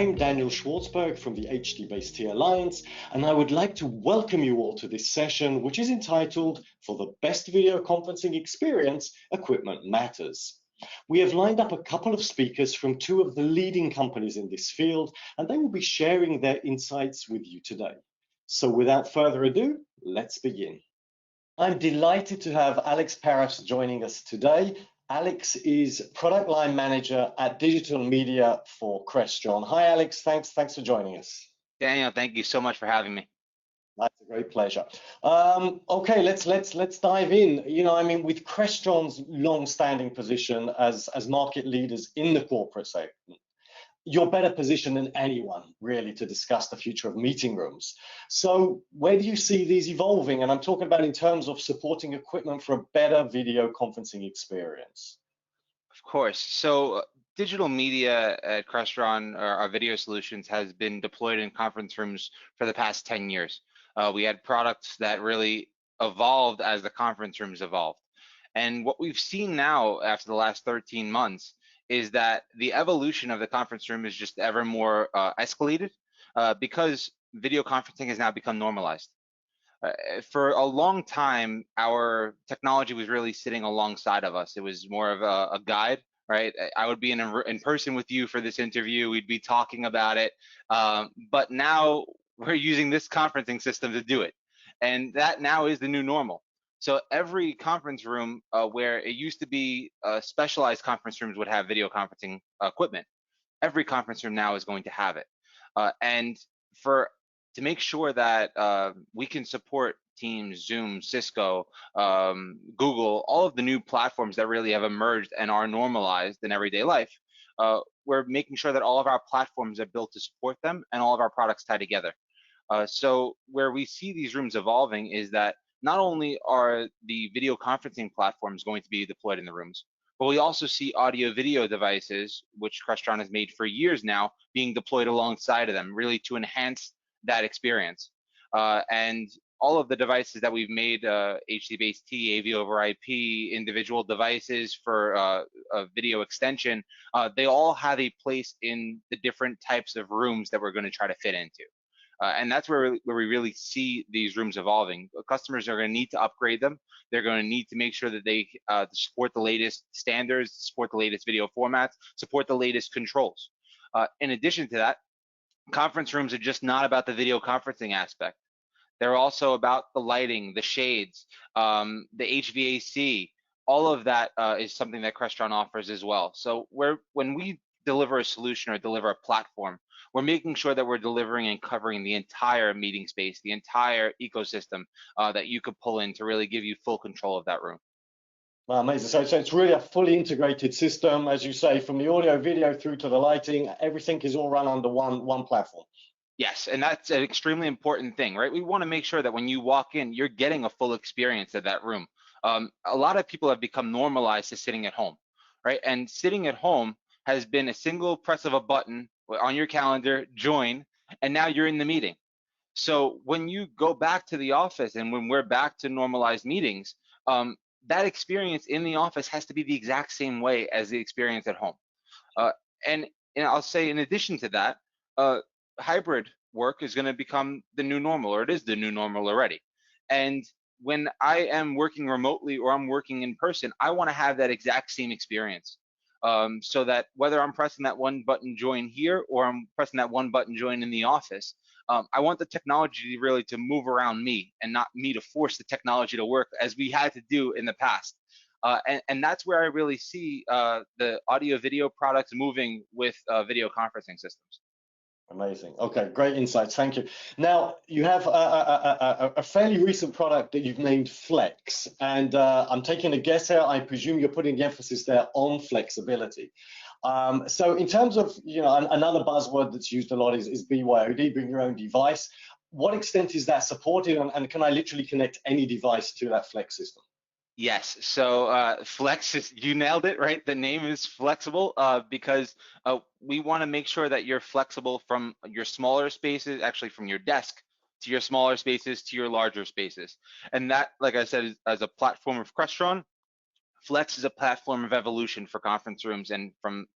I'm Daniel Schwartzberg from the HDBaseT Alliance, and I would like to welcome you all to this session, which is entitled For the Best Video Conferencing Experience, Equipment Matters. We have lined up a couple of speakers from two of the leading companies in this field, and they will be sharing their insights with you today. So without further ado, let's begin. I'm delighted to have Alex Paras joining us today. Alex is Product Line Manager at Digital Media for Crestron. Hi, Alex. Thanks for joining us. Daniel, thank you so much for having me. That's a great pleasure. Okay, let's dive in. With Crestron's long-standing position as market leaders in the corporate segment, you're better positioned than anyone really to discuss the future of meeting rooms. So where do you see these evolving? And I'm talking about in terms of supporting equipment for a better video conferencing experience. Of course. So digital media at Crestron, our video solutions, has been deployed in conference rooms for the past 10 years. We had products that really evolved as the conference rooms evolved. And what we've seen now after the last 13 months is that the evolution of the conference room is just ever more escalated because video conferencing has now become normalized. For a long time, our technology was really sitting alongside of us. It was more of a guide, right? I would be in person with you for this interview. We'd be talking about it. But now we're using this conferencing system to do it. And that now is the new normal. So every conference room where it used to be specialized conference rooms would have video conferencing equipment, every conference room now is going to have it. And to make sure that we can support Teams, Zoom, Cisco, Google, all of the new platforms that really have emerged and are normalized in everyday life, we're making sure that all of our platforms are built to support them and all of our products tie together. So where we see these rooms evolving is that not only are the video conferencing platforms going to be deployed in the rooms, but we also see audio video devices, which Crestron has made for years now, being deployed alongside of them, really to enhance that experience. And all of the devices that we've made, HDBaseT, AV over IP, individual devices for video extension, they all have a place in the different types of rooms that we're going to try to fit into. And that's where we really see these rooms evolving. Customers are going to need to upgrade them. They're going to need to make sure that they support the latest standards, support the latest video formats, support the latest controls. In addition to that, conference rooms are just not about the video conferencing aspect. They're also about the lighting, the shades, the HVAC. All of that is something that Crestron offers as well. So when we deliver a solution or deliver a platform, we're making sure that we're delivering and covering the entire meeting space, the entire ecosystem that you could pull in to really give you full control of that room. Wow, amazing. So it's really a fully integrated system, as you say, from the audio, video through to the lighting. Everything is all run under one platform. Yes, and that's an extremely important thing, right? We want to make sure that when you walk in, you're getting a full experience of that room. A lot of people have become normalized to sitting at home, right? And sitting at home has been a single press of a button on your calendar, join, and now you're in the meeting. So when you go back to the office and when we're back to normalized meetings, that experience in the office has to be the exact same way as the experience at home. And I'll say in addition to that, hybrid work is going to become the new normal, or it is the new normal already. And when I am working remotely or I'm working in person, I want to have that exact same experience. So that whether I'm pressing that one button join here or I'm pressing that one button join in the office, I want the technology really to move around me and not me to force the technology to work as we had to do in the past. And that's where I really see the audio video products moving with video conferencing systems. Amazing. Okay, great insights. Thank you. Now, you have a fairly recent product that you've named Flex, and I'm taking a guess here. I presume you're putting the emphasis there on flexibility. So in terms of, another buzzword that's used a lot is BYOD, bring your own device. What extent is that supported, and can I literally connect any device to that Flex system? Yes, so Flex is, you nailed it, right? The name is flexible because we want to make sure that you're flexible from your smaller spaces, actually from your desk to your smaller spaces to your larger spaces. And that, like I said, is, as a platform of Crestron, Flex is a platform of evolution for conference rooms, and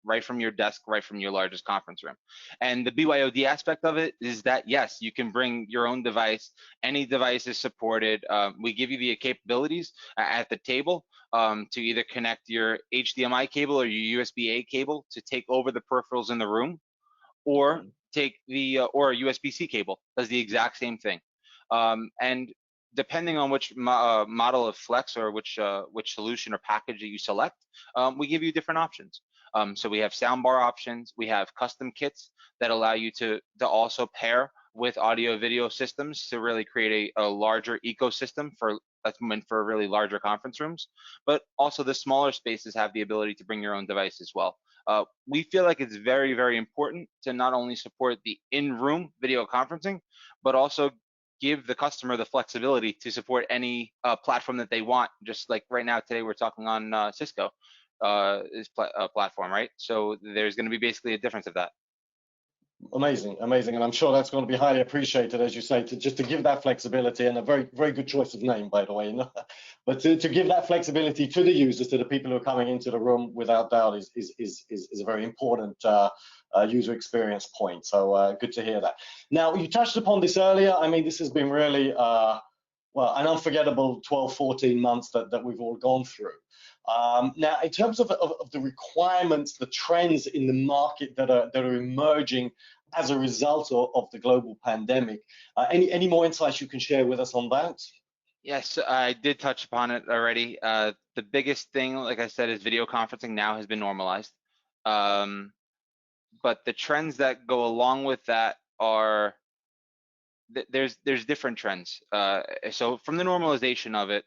right from your desk, right from your largest conference room. And the BYOD aspect of it is that, yes, you can bring your own device. Any device is supported. We give you the capabilities at the table to either connect your HDMI cable or your USB-A cable to take over the peripherals in the room, or take the or a USB-C cable does the exact same thing. And depending on which model of Flex or which solution or package that you select, we give you different options. So we have soundbar options, we have custom kits that allow you to also pair with audio video systems to really create a larger ecosystem that's meant for really larger conference rooms. But also the smaller spaces have the ability to bring your own device as well. We feel like it's very, very important to not only support the in-room video conferencing, but also give the customer the flexibility to support any platform that they want. Just like right now, today we're talking on Cisco platform, right? So there's going to be basically a difference of that. Amazing, amazing, and I'm sure that's going to be highly appreciated, as you say, to give that flexibility, and a very, very good choice of name, by the way. But to give that flexibility to the users, to the people who are coming into the room, without doubt, is a very important user experience point. So good to hear that. Now, you touched upon this earlier. I mean, this has been really well, an unforgettable 12, 14 months that we've all gone through. Now, in terms of the requirements, the trends in the market that are emerging as a result of the global pandemic, any more insights you can share with us on that? Yes, I did touch upon it already. The biggest thing, like I said, is video conferencing now has been normalized. But the trends that go along with that are there's different trends. So from the normalization of it,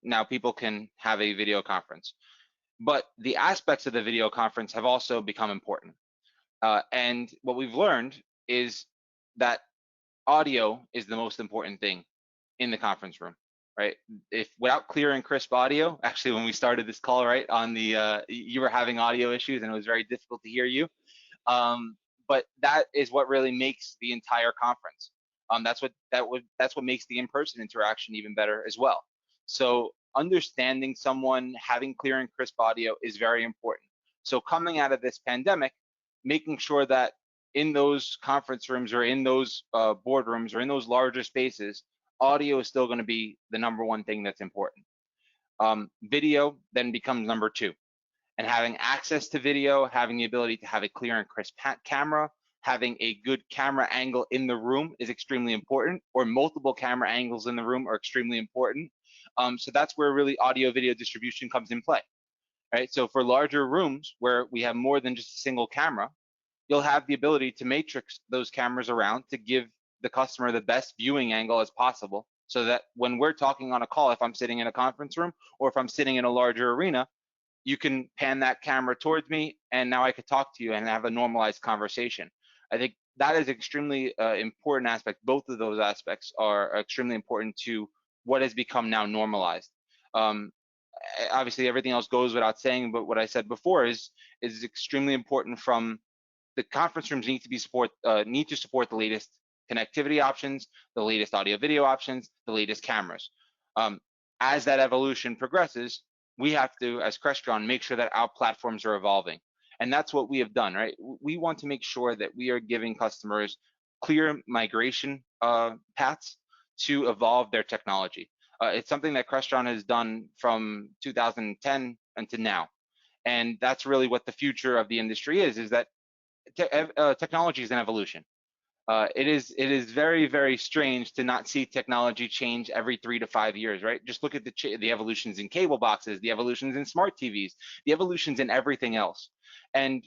now people can have a video conference, but the aspects of the video conference have also become important. And what we've learned is that audio is the most important thing in the conference room, right? If without clear and crisp audio, actually, when we started this call, right, on the you were having audio issues and it was very difficult to hear you. But that is what really makes the entire conference. That's what makes the in-person interaction even better as well. So understanding someone, having clear and crisp audio is very important. So coming out of this pandemic, making sure that in those conference rooms or in those boardrooms or in those larger spaces, audio is still going to be the #1 thing that's important. Video then becomes #2. And having access to video, having the ability to have a clear and crisp camera, having a good camera angle in the room is extremely important, or multiple camera angles in the room are extremely important. So that's where really audio video distribution comes in play, right? So for larger rooms where we have more than just a single camera, you'll have the ability to matrix those cameras around to give the customer the best viewing angle as possible, so that when we're talking on a call, if I'm sitting in a conference room or if I'm sitting in a larger arena, you can pan that camera towards me, and now I could talk to you and have a normalized conversation. I think that is extremely important aspect. Both of those aspects are extremely important to what has become now normalized. Obviously, everything else goes without saying, but what I said before is extremely important. From the conference rooms need to support the latest connectivity options, the latest audio video options, the latest cameras. As that evolution progresses, we have to, as Crestron, make sure that our platforms are evolving. And that's what we have done, right? We want to make sure that we are giving customers clear migration paths to evolve their technology. It's something that Crestron has done from 2010 until now. And that's really what the future of the industry is that technology is an evolution. It is very, very strange to not see technology change every 3 to 5 years, right? Just look at the evolutions in cable boxes, the evolutions in smart TVs, the evolutions in everything else. And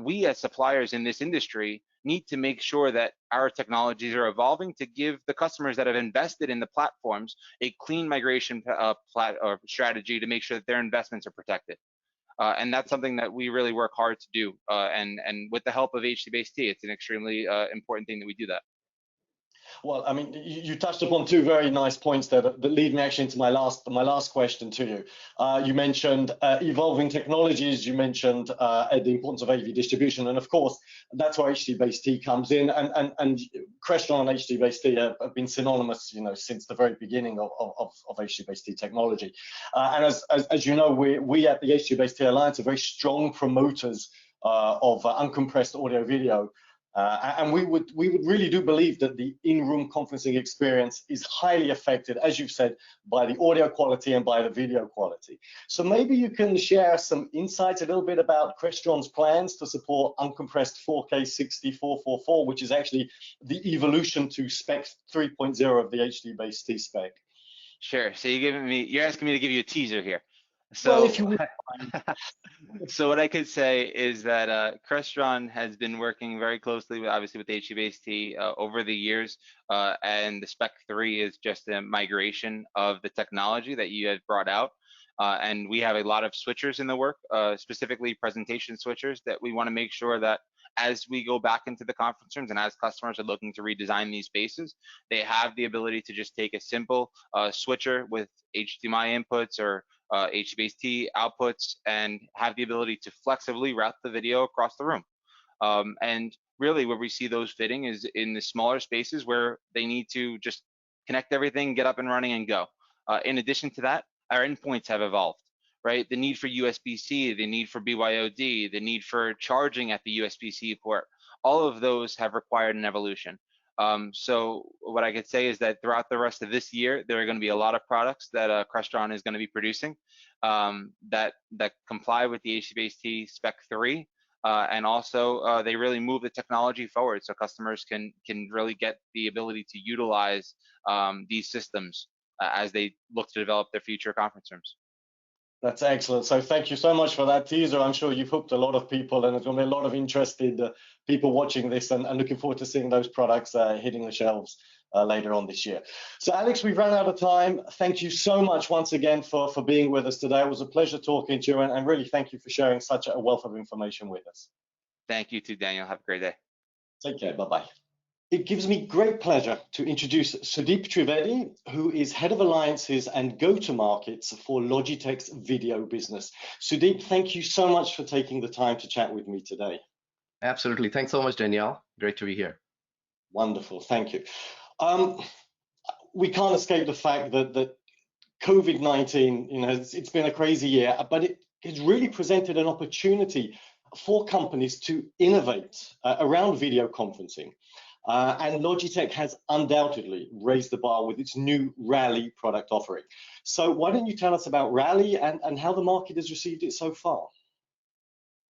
we as suppliers in this industry need to make sure that our technologies are evolving to give the customers that have invested in the platforms a clean migration strategy to make sure that their investments are protected. And that's something that we really work hard to do. And with the help of HDBaseT, it's an extremely important thing that we do that. Well, I mean, you touched upon two very nice points there that lead me actually into my last question to you. You mentioned evolving technologies. You mentioned the importance of AV distribution, and of course, that's where HDBaseT comes in. And Crestron and HDBaseT have been synonymous, since the very beginning of HDBaseT technology. And as you know, we at the HDBaseT Alliance are very strong promoters of uncompressed audio video. And we would really do believe that the in-room conferencing experience is highly affected, as you've said, by the audio quality and by the video quality. So maybe you can share some insights a little bit about Crestron's plans to support uncompressed 4K 6444, which is actually the evolution to spec 3.0 of the HDBaseT spec. Sure. So you're asking me to give you a teaser here. So, well, if you would. So what I could say is that Crestron has been working very closely, obviously, with HDBaseT over the years, and the Spec 3 is just a migration of the technology that you had brought out. And we have a lot of switchers in the work, specifically presentation switchers, that we want to make sure that as we go back into the conference rooms and as customers are looking to redesign these spaces, they have the ability to just take a simple switcher with HDMI inputs or HDBaseT outputs and have the ability to flexibly route the video across the room. And really where we see those fitting is in the smaller spaces where they need to just connect everything, get up and running and go. In addition to that, our endpoints have evolved, right? The need for USB-C, the need for BYOD, the need for charging at the USB-C port, all of those have required an evolution. So what I could say is that throughout the rest of this year, there are going to be a lot of products that Crestron is going to be producing that comply with the HDBaseT Spec 3, and also they really move the technology forward so customers can really get the ability to utilize these systems as they look to develop their future conference rooms. That's excellent. So thank you so much for that teaser. I'm sure you've hooked a lot of people, and there's going to be a lot of interested people watching this and looking forward to seeing those products hitting the shelves later on this year. So Alex, we've run out of time. Thank you so much once again for being with us today. It was a pleasure talking to you, and really thank you for sharing such a wealth of information with us. Thank you too, Daniel. Have a great day. Take care. Bye-bye. It gives me great pleasure to introduce Sudeep Trivedi, who is Head of Alliances and Go-to-Markets for Logitech's video business. Sudeep, thank you so much for taking the time to chat with me today. Absolutely. Thanks so much, Danielle. Great to be here. Wonderful. Thank you. We can't escape the fact that COVID-19, it's been a crazy year, but it has really presented an opportunity for companies to innovate around video conferencing. And Logitech has undoubtedly raised the bar with its new Rally product offering. So why don't you tell us about Rally and how the market has received it so far?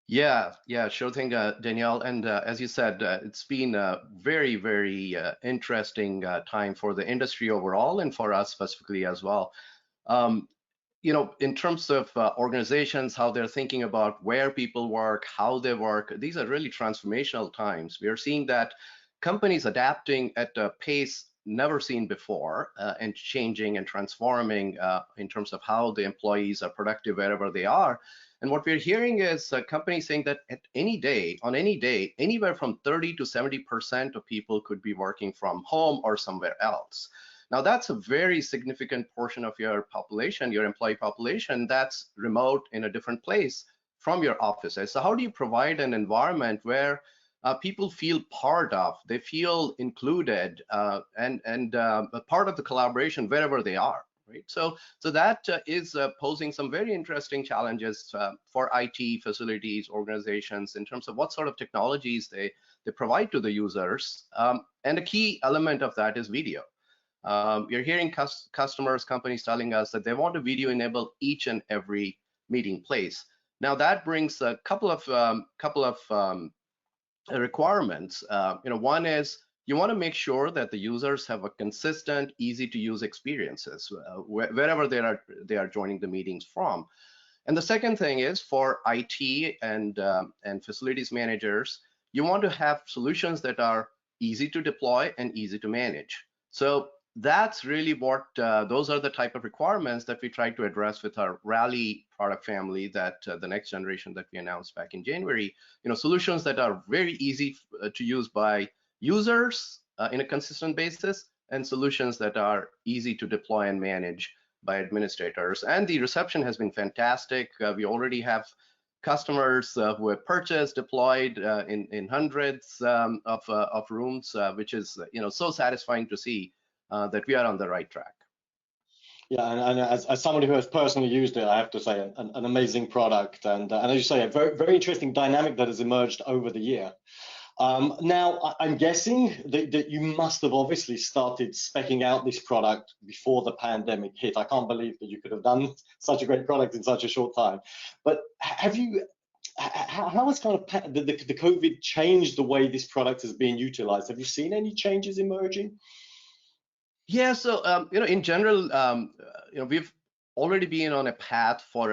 Yeah, sure thing, Danielle. And as you said, it's been a very, very interesting time for the industry overall and for us specifically as well. In terms of organizations, how they're thinking about where people work, how they work, these are really transformational times. We are seeing that companies adapting at a pace never seen before and changing and transforming in terms of how the employees are productive wherever they are. And what we're hearing is companies saying that on any day, anywhere from 30 to 70% of people could be working from home or somewhere else. Now, that's a very significant portion of your population, your employee population, that's remote in a different place from your offices. So how do you provide an environment where people feel part of, they feel included and a part of the collaboration wherever they are, right? So that is posing some very interesting challenges for IT facilities, organizations in terms of what sort of technologies they provide to the users. And a key element of that is video. We're hearing customers, companies telling us that they want to video enable each and every meeting place. Now that brings a couple of requirements. One is you want to make sure that the users have a consistent, easy to use experiences wherever they are joining the meetings from. And the second thing is for IT and facilities managers, you want to have solutions that are easy to deploy and easy to manage. So that's really what those are the type of requirements that we try to address with our Rally product family, that the next generation that we announced back in January. Solutions that are very easy to use by users in a consistent basis, and solutions that are easy to deploy and manage by administrators. And the reception has been fantastic. We already have customers who have purchased, deployed in hundreds of rooms, which is so satisfying to see that we are on the right track. Yeah, and as somebody who has personally used it, I have to say an amazing product, and as you say, a very, very interesting dynamic that has emerged over the year. Now, I'm guessing that you must have obviously started speccing out this product before the pandemic hit. I can't believe that you could have done such a great product in such a short time. But have you? How has kind of the COVID changed the way this product is being utilized? Have you seen any changes emerging? Yeah, so in general, we've already been on a path for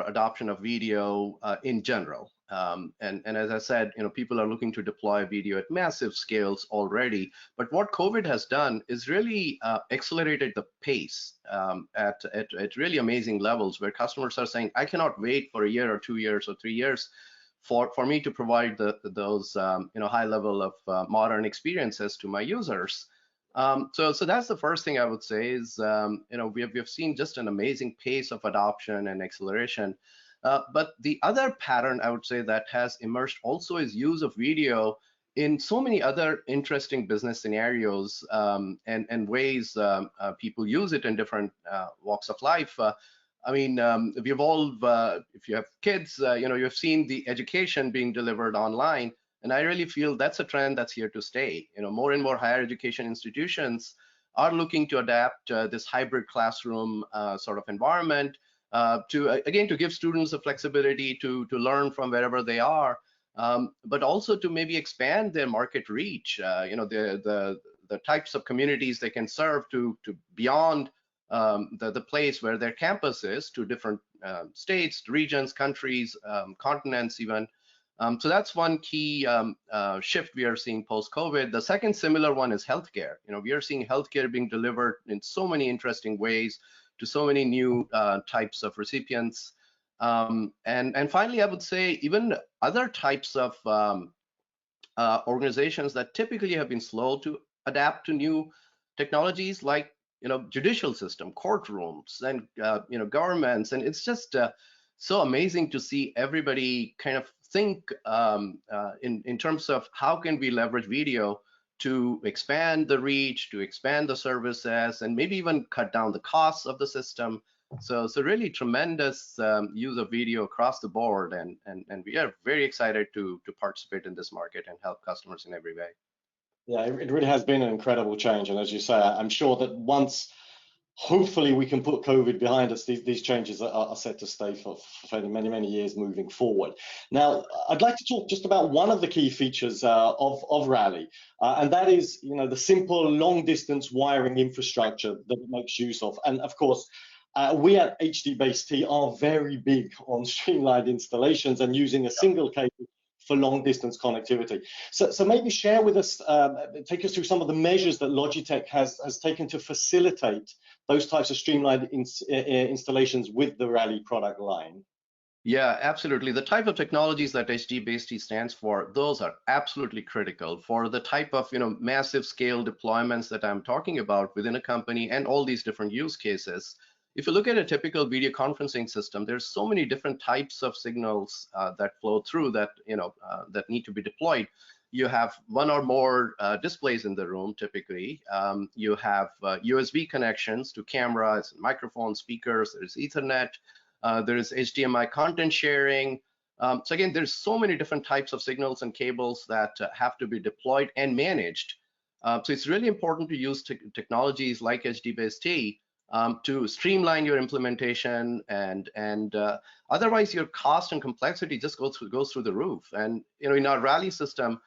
adoption of video in general, and as I said, people are looking to deploy video at massive scales already. But what COVID has done is really accelerated the pace at really amazing levels, where customers are saying, I cannot wait for a year or 2 years or 3 years for me to provide those high level of modern experiences to my users. So that's the first thing I would say is, we have seen just an amazing pace of adoption and acceleration. But the other pattern I would say that has emerged also is use of video in so many other interesting business scenarios and ways people use it in different walks of life. I mean, we've all, if you have kids, you've seen the education being delivered online. And I really feel that's a trend that's here to stay. More and more higher education institutions are looking to adapt this hybrid classroom sort of environment to give students the flexibility to learn from wherever they are, but also to maybe expand their market reach. The types of communities they can serve to beyond the place where their campus is, to different states, regions, countries, continents even. So that's one key shift we are seeing post-COVID. The second similar one is healthcare. We are seeing healthcare being delivered in so many interesting ways to so many new types of recipients. And finally, I would say even other types of organizations that typically have been slow to adapt to new technologies, like judicial system, courtrooms, and governments. And it's just so amazing to see everybody kind of think in terms of how can we leverage video to expand the reach, to expand the services, and maybe even cut down the costs of the system. So really tremendous use of video across the board, and we are very excited to participate in this market and help customers in every way. Yeah, it really has been an incredible change, and as you say, I'm sure that once hopefully we can put COVID behind us, these changes are set to stay for many years moving forward. Now, I'd like to talk just about one of the key features of Rally, and that is the simple long distance wiring infrastructure that it makes use of. And of course, we at HDBaseT are very big on streamlined installations and using a single cable for long distance connectivity. So maybe share with us, take us through some of the measures that Logitech has taken to facilitate those types of streamlined installations with the Rally product line. Yeah, absolutely. The type of technologies that HDBaseT stands for, those are absolutely critical for the type of massive scale deployments that I'm talking about within a company and all these different use cases. If you look at a typical video conferencing system, there's so many different types of signals that flow through that that need to be deployed. You have one or more displays in the room typically. You have USB connections to cameras, microphones, speakers. There's Ethernet. There is HDMI content sharing. So again, there's so many different types of signals and cables that have to be deployed and managed. So it's really important to use technologies like HDBaseT to streamline your implementation, and otherwise your cost and complexity just goes through the roof. And in our Rally system,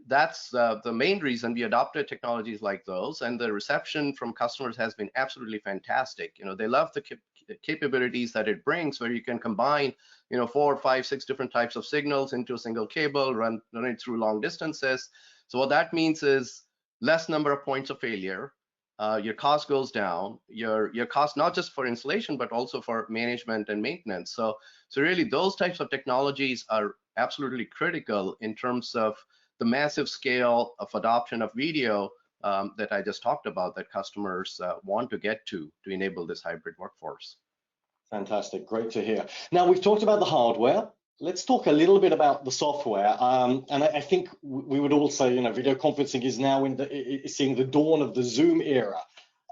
that's the main reason we adopted technologies like those, and the reception from customers has been absolutely fantastic. They love the capabilities that it brings, where you can combine 4, 5, 6 different types of signals into a single cable, run it through long distances. So what that means is less number of points of failure. Your cost goes down, your cost not just for installation but also for management and maintenance. So really those types of technologies are absolutely critical in terms of the massive scale of adoption of video that I just talked about that customers want to get to enable this hybrid workforce. Fantastic, great to hear. Now we've talked about the hardware. Let's talk a little bit about the software. And I think we would all say, video conferencing is now seeing the dawn of the Zoom era.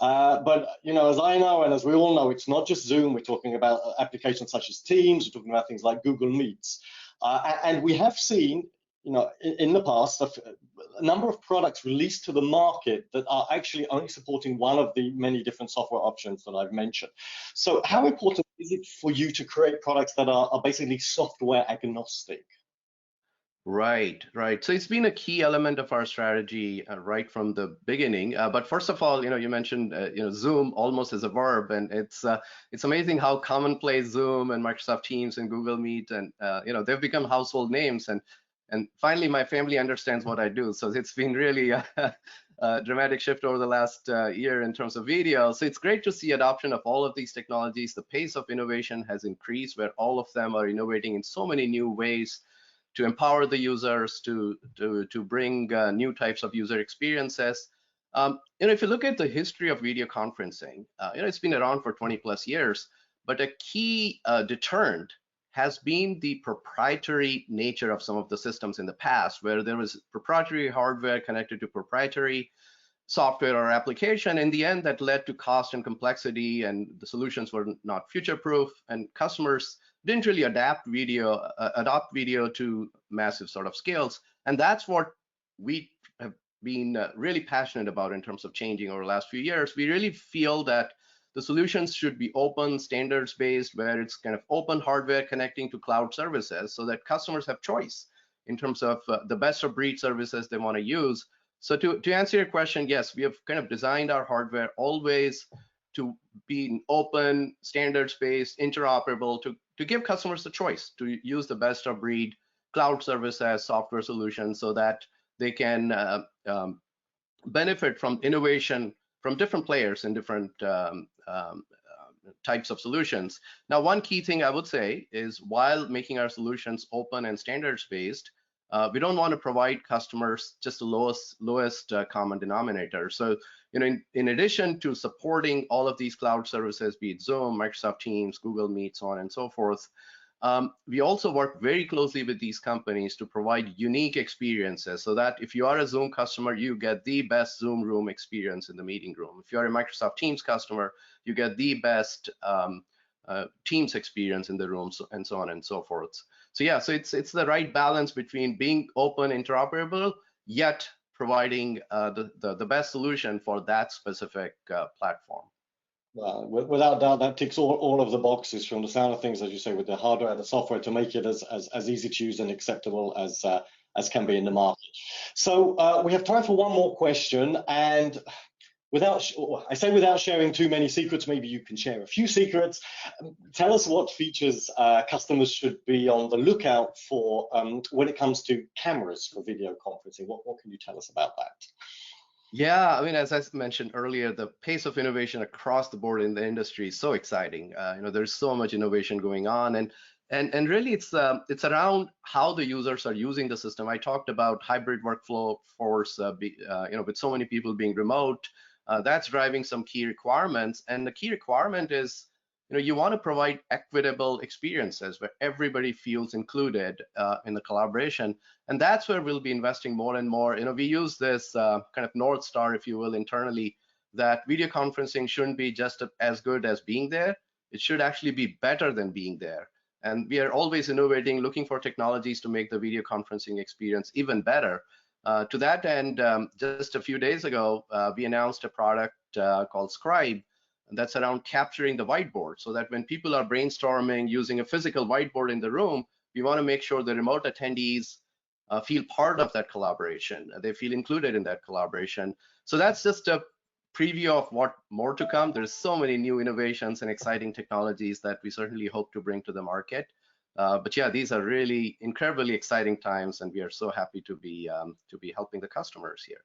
But as I know, and as we all know, it's not just Zoom. We're talking about applications such as Teams. We're talking about things like Google Meets. And we have seen, in the past, a number of products released to the market that are actually only supporting one of the many different software options that I've mentioned. So how important is it for you to create products that are basically software agnostic? Right. So it's been a key element of our strategy right from the beginning. But first of all, you mentioned Zoom almost as a verb, and it's amazing how commonplace Zoom and Microsoft Teams and Google Meet and they've become household names. And finally, my family understands what I do. So it's been really a dramatic shift over the last year in terms of video. So it's great to see adoption of all of these technologies. The pace of innovation has increased, where all of them are innovating in so many new ways to empower the users, to bring new types of user experiences. If you look at the history of video conferencing, it's been around for 20 plus years, but a key deterrent has been the proprietary nature of some of the systems in the past, where there was proprietary hardware connected to proprietary software or application. In the end, that led to cost and complexity, and the solutions were not future-proof, and customers didn't really adopt video to massive sort of scales. And that's what we have been really passionate about in terms of changing over the last few years. We really feel that the solutions should be open, standards-based, where it's kind of open hardware connecting to cloud services so that customers have choice in terms of the best of breed services they want to use. So to answer your question, yes, we have kind of designed our hardware always to be open, standards-based, interoperable, to give customers the choice to use the best of breed cloud services, software solutions, so that they can benefit from innovation from different players in different types of solutions. Now, one key thing I would say is, while making our solutions open and standards-based, we don't want to provide customers just the lowest common denominator. So, in addition to supporting all of these cloud services, be it Zoom, Microsoft Teams, Google Meet, so on and so forth, we also work very closely with these companies to provide unique experiences, so that if you are a Zoom customer, you get the best Zoom room experience in the meeting room. If you are a Microsoft Teams customer, you get the best Teams experience in the room, and so on and so forth. So yeah, so it's the right balance between being open, interoperable, yet providing the best solution for that specific platform. Well, without doubt, that ticks all of the boxes from the sound of things, as you say, with the hardware and the software, to make it as easy to use and acceptable as can be in the market. So we have time for one more question, and without sharing too many secrets, maybe you can share a few secrets. Tell us what features customers should be on the lookout for when it comes to cameras for video conferencing. What can you tell us about that? Yeah, I mean, as I mentioned earlier, the pace of innovation across the board in the industry is so exciting. There's so much innovation going on, and really it's around how the users are using the system. I talked about hybrid workflow force, with so many people being remote, that's driving some key requirements. And the key requirement is, you want to provide equitable experiences where everybody feels included in the collaboration. And that's where we'll be investing more and more. We use this kind of North Star, if you will, internally, that video conferencing shouldn't be just as good as being there. It should actually be better than being there. And we are always innovating, looking for technologies to make the video conferencing experience even better. To that end, just a few days ago, we announced a product called Scribe, and that's around capturing the whiteboard, so that when people are brainstorming using a physical whiteboard in the room, we want to make sure the remote attendees feel part of that collaboration. They feel included in that collaboration. So that's just a preview of what more to come. There's so many new innovations and exciting technologies that we certainly hope to bring to the market. But yeah, these are really incredibly exciting times, and we are so happy to be helping the customers here.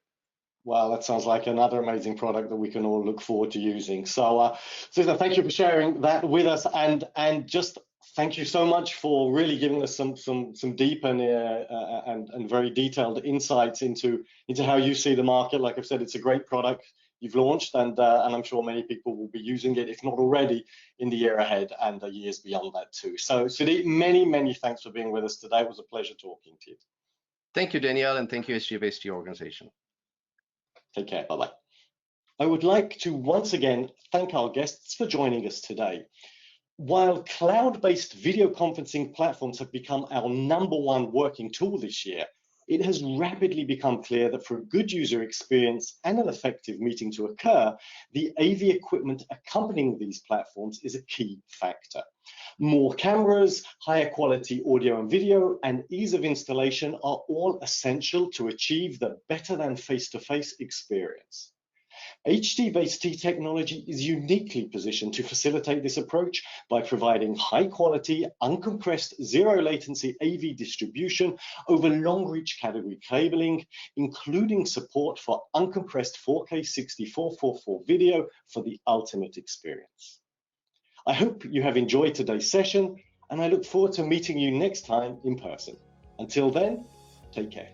Well, that sounds like another amazing product that we can all look forward to using. So, Susan, thank you for sharing that with us. And just Thank you so much for really giving us some deep and very detailed insights into how you see the market. Like I've said, it's a great product you've launched, and I'm sure many people will be using it, if not already, in the year ahead and the years beyond that too. So Sudeep, many thanks for being with us today. It was a pleasure talking to you. Thank you, Danielle, and thank you, HDBaseT organization. Take care. Bye-bye. I would like to once again thank our guests for joining us today. While cloud-based video conferencing platforms have become our #1 working tool this year, it has rapidly become clear that for a good user experience and an effective meeting to occur, the AV equipment accompanying these platforms is a key factor. More cameras, higher quality audio and video, and ease of installation are all essential to achieve the better than face-to-face experience. HDBaseT technology is uniquely positioned to facilitate this approach by providing high-quality, uncompressed, zero-latency AV distribution over long-reach category cabling, including support for uncompressed 4K 64:4:4 video for the ultimate experience. I hope you have enjoyed today's session, and I look forward to meeting you next time in person. Until then, take care.